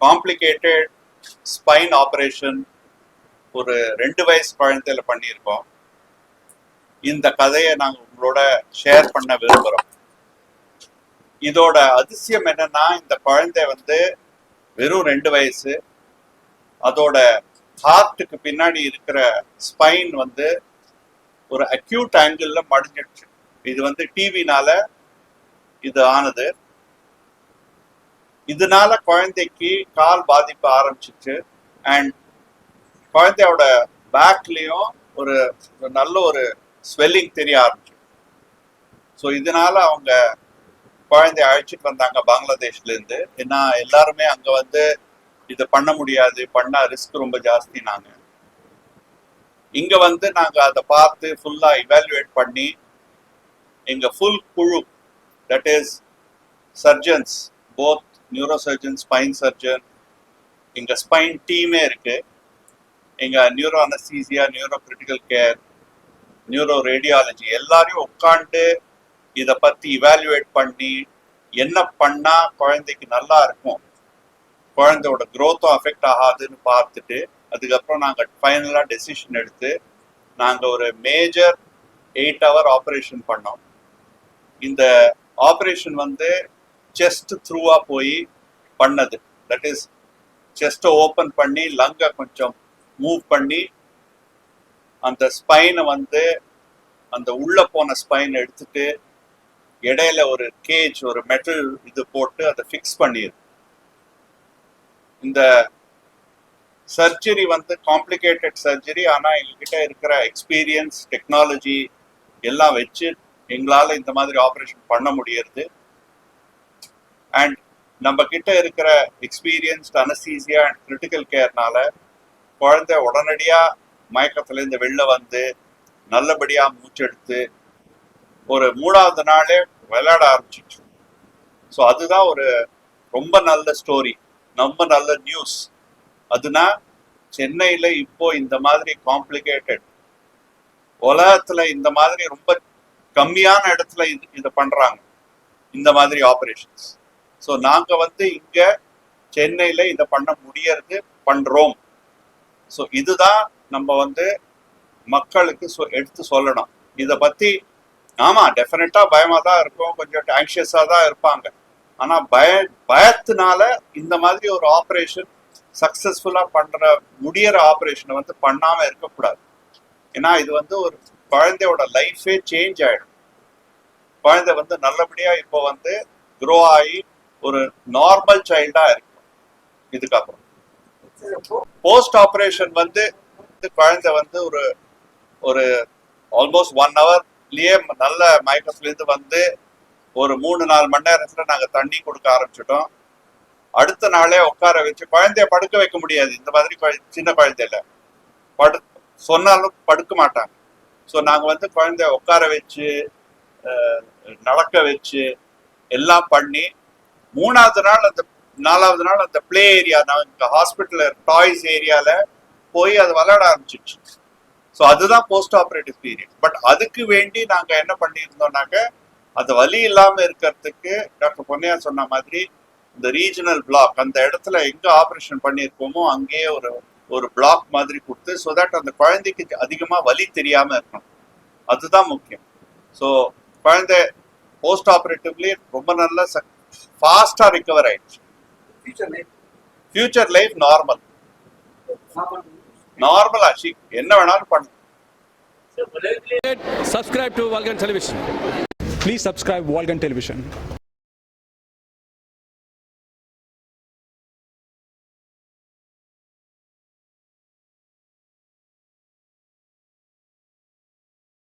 Complicated spine operation ஒரு 2 வயசு குழந்தையில பண்ணியிருக்கோம். இந்த கதையை நாங்கள் உங்களோட ஷேர் பண்ண விரும்புகிறோம். இதோட அதிசயம் என்னன்னா, இந்த குழந்தை வந்து வெறும் 2 வயசு. அதோட ஹார்ட்டுக்கு பின்னாடி இருக்கிற ஸ்பைன் வந்து ஒரு அக்யூட் ஆங்கிள் மடிஞ்சிடுச்சு. இது வந்து டிவினால இது ஆனது. இதனால குழந்தைக்கு கால் பாதிப்பு ஆரம்பிச்சிச்சு. அண்ட் குழந்தையோட பேக்லயும் ஒரு நல்ல ஒரு ஸ்வெல்லிங் தெரிய ஆரம்பிச்சு. ஸோ இதனால அவங்க குழந்தைய அழைச்சிட்டு வந்தாங்க பங்களாதேஷ்ல இருந்து. ஏன்னா எல்லாருமே அங்க வந்து இதை பண்ண முடியாது, பண்ணா ரிஸ்க் ரொம்ப ஜாஸ்தி. இங்க வந்து நாங்க அதை பார்த்து ஃபுல்லா இவாலுவேட் பண்ணி எங்க ஃபுல் குழு, that is surgeons, both neuro surgeon, spine surgeon, எங்க ஸ்பைன் டீமே இருக்கு. எங்க neuro anaesthesia, neuro critical care, neuro radiology எல்லாரையும் உட்காந்து இதை பத்தி இவாலுவேட் பண்ணி என்ன பண்ணா குழந்தைக்கு நல்லா இருக்கும், குழந்தையோட க்ரோத்தும் அஃபெக்ட் ஆகாதுன்னு பார்த்துட்டு அதுக்கப்புறம் நாங்கள் ஃபைனலாக டெசிஷன் எடுத்து நாங்கள் ஒரு மேஜர் 8 hour ஆப்ரேஷன் பண்ணோம். இந்த ஆப்ரேஷன் வந்து செஸ்ட் த்ரூவாக போய் பண்ணது. தட் இஸ் செஸ்ட்டை ஓப்பன் பண்ணி லங்கை கொஞ்சம் மூவ் பண்ணி அந்த ஸ்பைனை வந்து அந்த உள்ள போன ஸ்பைன் எடுத்துட்டு இடையில ஒரு கேஜ், ஒரு மெட்டல் இது போட்டு அதை ஃபிக்ஸ் பண்ணிடுது. இந்த சர்ஜரி வந்து காம்ப்ளிகேட்டட் சர்ஜரி. ஆனால் எங்ககிட்ட இருக்கிற எக்ஸ்பீரியன்ஸ், டெக்னாலஜி எல்லாம் வச்சு எங்களால் இந்த மாதிரி ஆப்ரேஷன் பண்ண முடியுது. அண்ட் நம்ம கிட்ட இருக்கிற எக்ஸ்பீரியன்ஸ்ட் அனஸ்தீசியா அண்ட் கிரிட்டிக்கல் கேர்னால குழந்தை உடனடியாக மயக்கத்துலேருந்து வெளில வந்து நல்லபடியாக மூச்செடுத்து ஒரு 3வது நாளே விளையாட ஆரம்பிச்சிச்சு. ஸோ அதுதான் ஒரு ரொம்ப நல்ல ஸ்டோரி, ரொம்ப நல்ல நியூஸ். அதுனா சென்னையில் இப்போ இந்த மாதிரி காம்ப்ளிகேட்டட், உலகத்தில் இந்த மாதிரி ரொம்ப கம்மியான இடத்துல இதை பண்ணுறாங்க, இந்த மாதிரி ஆப்ரேஷன்ஸ். ஸோ நாங்கள் வந்து இங்கே சென்னையில் இதை பண்ண முடியறது, பண்ணுறோம். ஸோ இதுதான் நம்ம வந்து மக்களுக்கு எடுத்து சொல்லணும் இதை பற்றி. ஆமாம், டெஃபினட்டாக பயமாக தான் இருக்கும், கொஞ்சம் ஆங்ஷியஸாக தான் இருப்பாங்க. ஆனால் பயத்தினால இந்த மாதிரி ஒரு ஆப்ரேஷன் சக்ஸஸ்ஃபுல்லாக முடியிற ஆப்ரேஷனை வந்து பண்ணாமல் இருக்கக்கூடாது. ஏன்னா இது வந்து ஒரு குழந்தையோட லைஃபே சேஞ்ச் ஆகிடும். குழந்தை வந்து நல்லபடியாக இப்போ வந்து க்ரோ ஆகி ஒரு நார்மல் சைல்டாக இருக்கும். இதுக்கப்புறம் போஸ்ட் ஆப்ரேஷன் வந்து குழந்தை வந்து ஒரு ஆல்மோஸ்ட் 1 hourலயே நல்ல மயக்கத்துலேருந்து வந்து ஒரு 3-4 மணி நேரத்தில் நாங்கள் தண்ணி கொடுக்க ஆரம்பிச்சிட்டோம். அடுத்த நாளே உட்கார வச்சு, குழந்தைய படுக்க வைக்க முடியாது இந்த மாதிரி சின்ன குழந்தையில, சொன்னாலும் படுக்க மாட்டாங்க. ஸோ நாங்கள் வந்து குழந்தைய உட்கார வச்சு நடக்க வச்சு எல்லாம் பண்ணி 3வது நாள் அந்த 4வது நாள் அந்த பிளே ஏரியா, நாங்கள் ஹாஸ்பிட்டலில் டாய்ஸ் ஏரியாவில் போய் அது விளையாட ஆரம்பிச்சிச்சு. ஸோ அதுதான் போஸ்ட் ஆப்ரேட்டிவ் பீரியட். பட் அதுக்கு வேண்டி நாங்கள் என்ன பண்ணியிருந்தோம்னாக்க, அது வலி இல்லாமல் இருக்கிறதுக்கு டாக்டர் பொன்னையா சொன்ன மாதிரி இந்த ரீஜனல் பிளாக், அந்த இடத்துல எங்கே ஆப்ரேஷன் பண்ணியிருக்கோமோ அங்கேயே ஒரு பிளாக் மாதிரி கொடுத்து, ஸோ தட் அந்த குழந்தைக்கு அதிகமாக வலி தெரியாமல் இருக்கணும். அதுதான் முக்கியம். ஸோ குழந்தை போஸ்ட் ஆப்ரேட்டிவ்லி ரொம்ப நல்லா ஃபாஸ்டாக ரிகவர் ஆயிடுச்சு. ஃபியூச்சர் லைஃப் நார்மல் ஆச்சு, என்ன வேணாலும் பண்ணு. Subscribe to Walgan Television. Please subscribe Walgan Television.